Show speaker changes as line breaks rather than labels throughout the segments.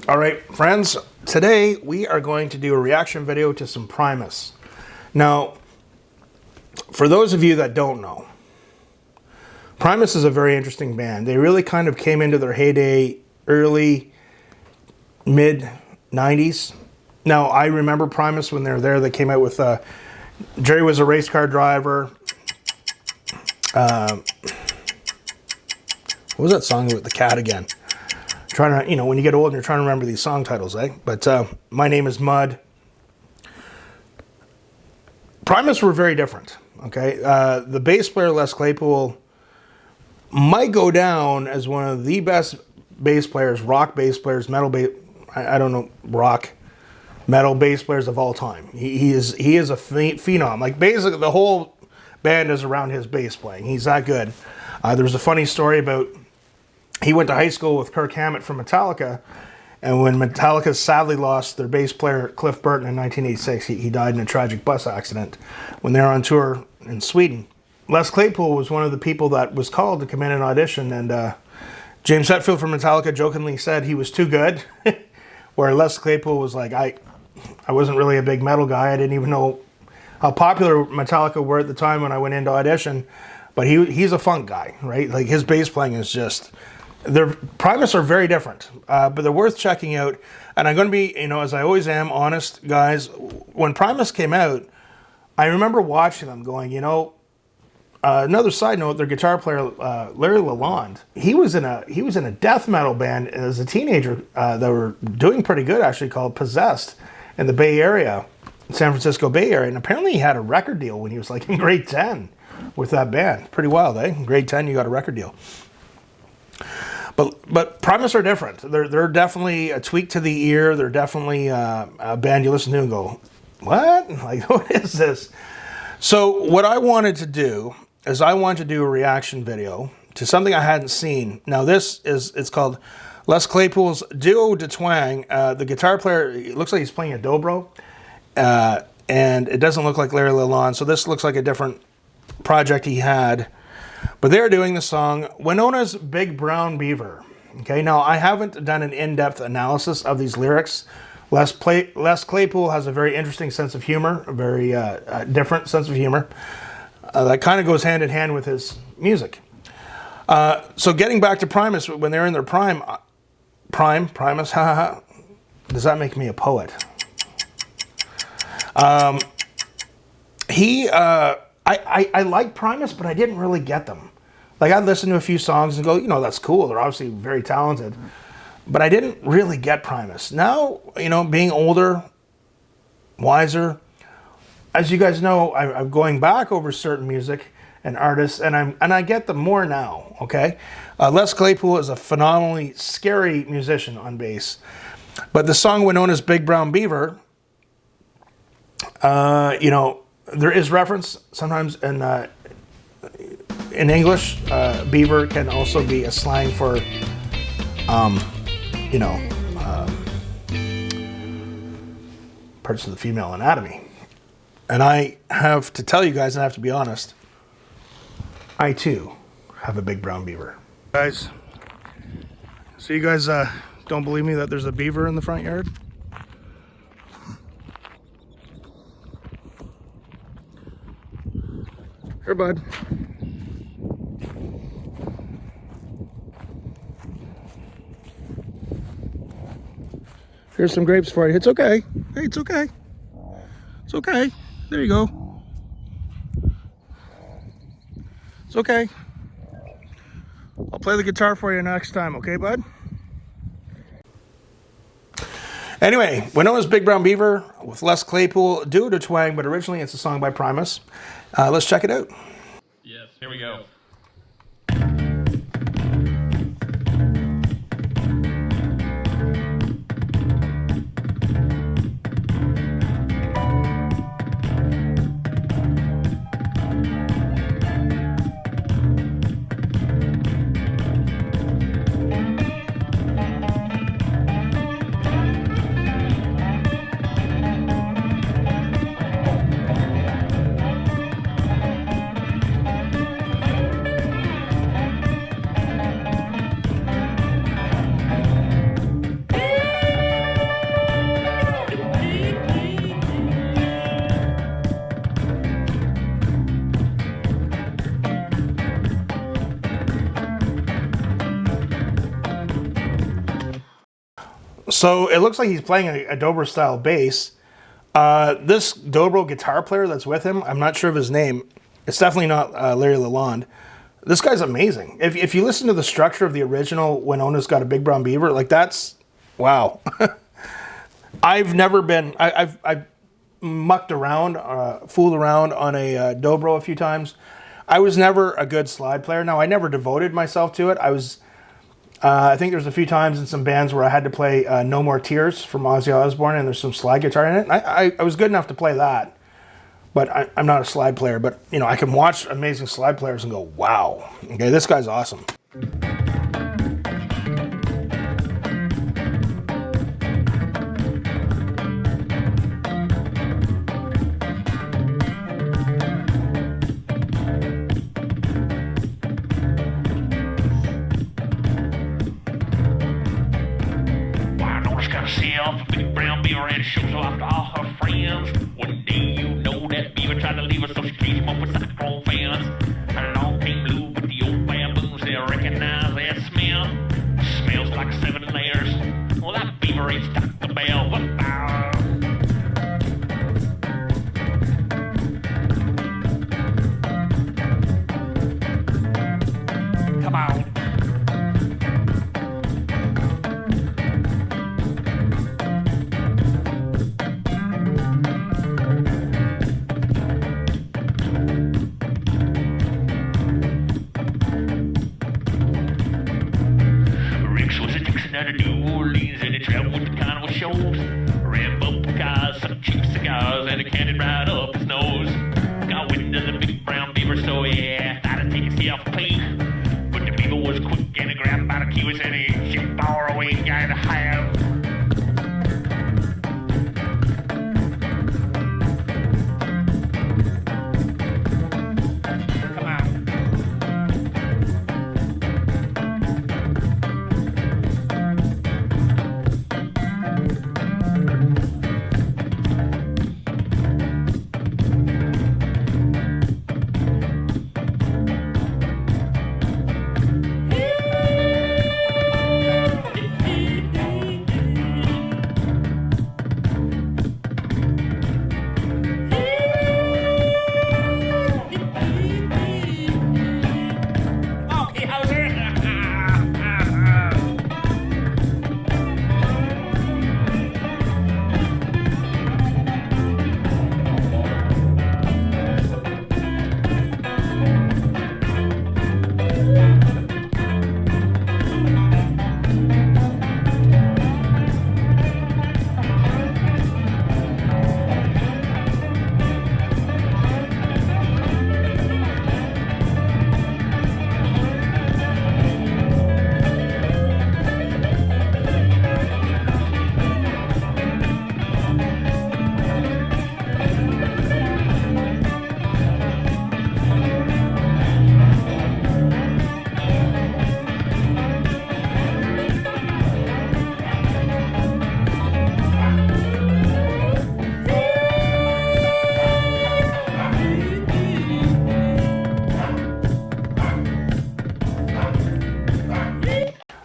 All right, friends, today we are going to do a reaction video to some Primus. Now, for those of you that don't know, Primus is a very interesting band. They really kind of came into their heyday early, mid-90s. Now, I remember Primus when they were there. They came out with, Jerry was a race car driver. What was that song with the cat again? Trying to, you know, when you get old and you're trying to remember these song titles, eh? But My Name is Mud. Primus were very different, okay? The bass player, Les Claypool, might go down as one of the best bass players, rock bass players, metal bass, I don't know, rock, metal bass players of all time. He is a phenom. Like, basically, the whole band is around his bass playing. He's that good. There was a funny story about he went to high school with Kirk Hammett from Metallica, and when Metallica sadly lost their bass player Cliff Burton in 1986, he died in a tragic bus accident when they were on tour in Sweden. Les Claypool was one of the people that was called to come in and audition, and James Hetfield from Metallica jokingly said he was too good, where Les Claypool was like, I wasn't really a big metal guy. I didn't even know how popular Metallica were at the time when I went into audition, but he's a funk guy, right? Like, his bass playing is just... Primus are very different, but they're worth checking out. And I'm going to be, you know, as I always am, honest, guys. When Primus came out, I remember watching them going, you know, another side note, their guitar player, Larry Lalonde, he was in a death metal band as a teenager that were doing pretty good, actually, called Possessed in the Bay Area, San Francisco Bay Area. And apparently he had a record deal when he was like in grade 10 with that band. Pretty wild, eh? In grade 10, you got a record deal. But Primus are different. They're definitely a tweak to the ear. They're definitely a band you listen to and go, what? Like, what is this? So what I wanted to do is I wanted to do a reaction video to something I hadn't seen. Now it's called Les Claypool's Duo de Twang. The guitar player, it looks like he's playing a dobro, and it doesn't look like Larry Lalonde. So this looks like a different project he had. But they're doing the song Wynona's Big Brown Beaver. Okay, now I haven't done an in-depth analysis of these lyrics. Les Claypool has a very interesting sense of humor, a very different sense of humor that kind of goes hand in hand with his music. So getting back to Primus, when they're in their prime, Primus, haha, does that make me a poet? I like Primus, but I didn't really get them. Like, I'd listen to a few songs and go, you know, that's cool. They're obviously very talented. But I didn't really get Primus. Now, you know, being older, wiser, as you guys know, I'm going back over certain music and artists, and I get them more now, okay? Les Claypool is a phenomenally scary musician on bass. But the song Wynona's Big Brown Beaver, you know, there is reference sometimes in English. Beaver can also be a slang for, you know, parts of the female anatomy. And I have to tell you guys, and I have to be honest, I too have a big brown beaver. Guys, so you guys don't believe me that there's a beaver in the front yard? Here, bud. Here's some grapes for you. It's okay. Hey, it's okay. It's okay. There you go. It's okay. I'll play the guitar for you next time, okay, bud? Anyway, Wynona's Big Brown Beaver with Les Claypool, Duo de Twang, but originally it's a song by Primus. Let's check it out.
Yes, here we go.
So it looks like he's playing a dobro style bass. This dobro guitar player that's with him, I'm not sure of his name. It's definitely not Larry Lalonde. This guy's amazing. If you listen to the structure of the original Wynona's Got a Big Brown Beaver, like that's, wow. I've never been, I've mucked around, fooled around on a dobro a few times. I was never a good slide player. Now, I never devoted myself to it. I think there's a few times in some bands where I had to play No More Tears from Ozzy Osbourne, and there's some slide guitar in it. And I was good enough to play that, but I'm not a slide player. But, you know, I can watch amazing slide players and go, wow, okay, this guy's awesome.
Got herself a big brown beaver and shows off to all her friends. One day you know that beaver tried to leave her, so she came up with cyclone fans. Along came Lou with the old baboons, they recognize that smell. Smells like 7 layers. Well, that beaver ain't Taco Bell. Come on. Out of New Orleans and he traveled with the carnival shows. Ran bumper cars, some cheap cigars, and it candied right up his nose. Got wind of the big brown beaver, so yeah, thought I'd take his off peek. But the beaver was quick and he grabbed by the cues and he shipped far away, guy to have.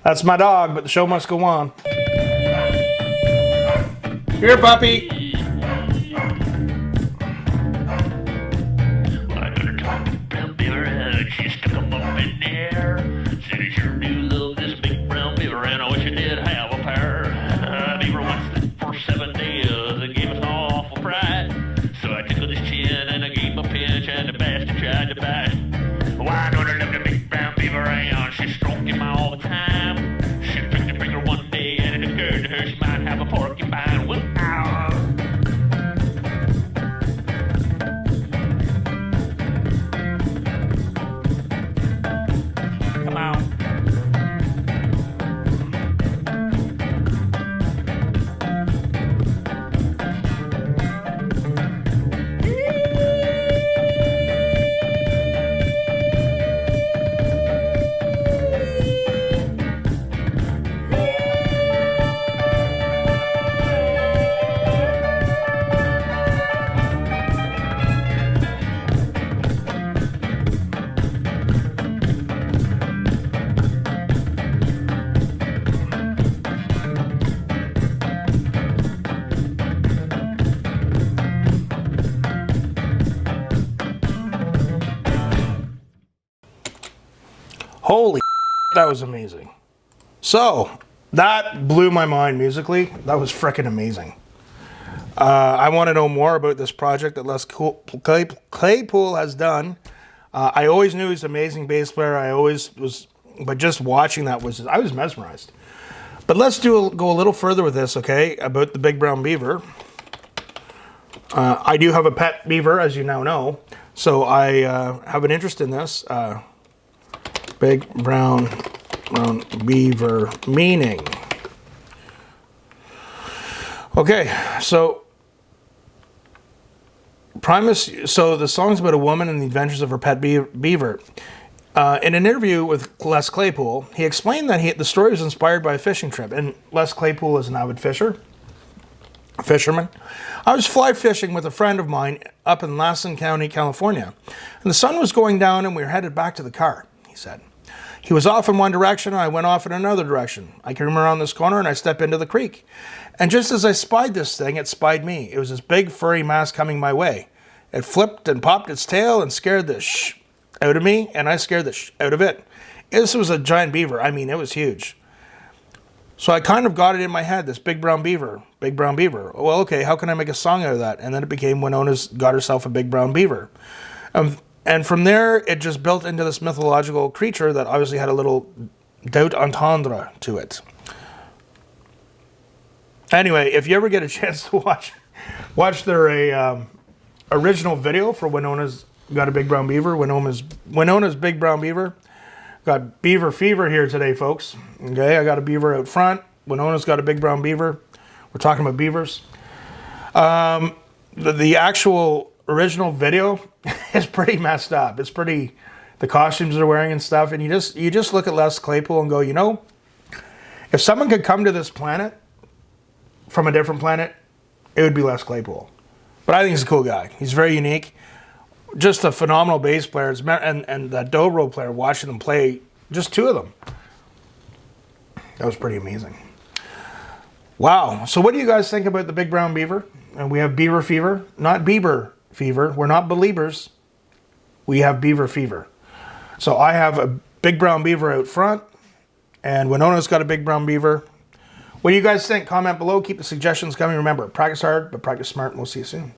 That's my dog, but the show must go on. Here, puppy.
I got her talk to brown beaver and she stuck him up in the air. Said I sure do love this big brown beaver and I wish I did have a pair. Beaver once slept for 7 days and gave us an awful fright. So I tickled his chin and I gave him a pinch and the bastard tried to bite. Why don't I love the big brown beaver and she stroked him all the time. She pricked her finger one day and it occurred to her she might have a porcupine. Well, come on.
Holy that was amazing. So, that blew my mind musically. That was freaking amazing. I want to know more about this project that Les Claypool has done. I always knew he's an amazing bass player. I always was, but just watching that I was mesmerized. But let's go a little further with this, okay, about the Big Brown Beaver. I do have a pet beaver, as you now know, so I have an interest in this. Big Brown Beaver meaning. Okay, so Primus, so the song's about a woman and the adventures of her pet beaver. In an interview with Les Claypool, he explained that the story was inspired by a fishing trip, and Les Claypool is an avid fisherman. I was fly fishing with a friend of mine up in Lassen County, California, and the sun was going down and we were headed back to the car, he said. He was off in one direction and I went off in another direction. I came around this corner and I stepped into the creek. And just as I spied this thing, it spied me. It was this big furry mass coming my way. It flipped and popped its tail and scared the out of me, and I scared the out of it. This was a giant beaver. I mean, it was huge. So I kind of got it in my head, this Big Brown Beaver. Well, okay, how can I make a song out of that? And then it became Wynona's got herself a Big Brown Beaver. And from there, it just built into this mythological creature that obviously had a little doubt entendre to it. Anyway, if you ever get a chance to watch their original video for Wynona's Got a Big Brown Beaver, Wynona's Big Brown Beaver. Got beaver fever here today, folks. Okay, I got a beaver out front. Wynona's got a Big Brown Beaver. We're talking about beavers. The actual original video is pretty messed up. It's pretty, the costumes they're wearing and stuff, and you just look at Les Claypool and go, you know, if someone could come to this planet from a different planet, it would be Les Claypool. But I think he's a cool guy. He's very unique. Just a phenomenal bass player. And that dobro player, watching them play, just two of them. That was pretty amazing. Wow. So what do you guys think about the Big Brown Beaver? And we have Beaver Fever, not Bieber Fever. We're not believers. We have Beaver Fever. So I have a Big Brown Beaver out front, and Wynona's got a Big Brown Beaver. What do you guys think? Comment below. Keep the suggestions coming. Remember, practice hard, but practice smart, and we'll see you soon.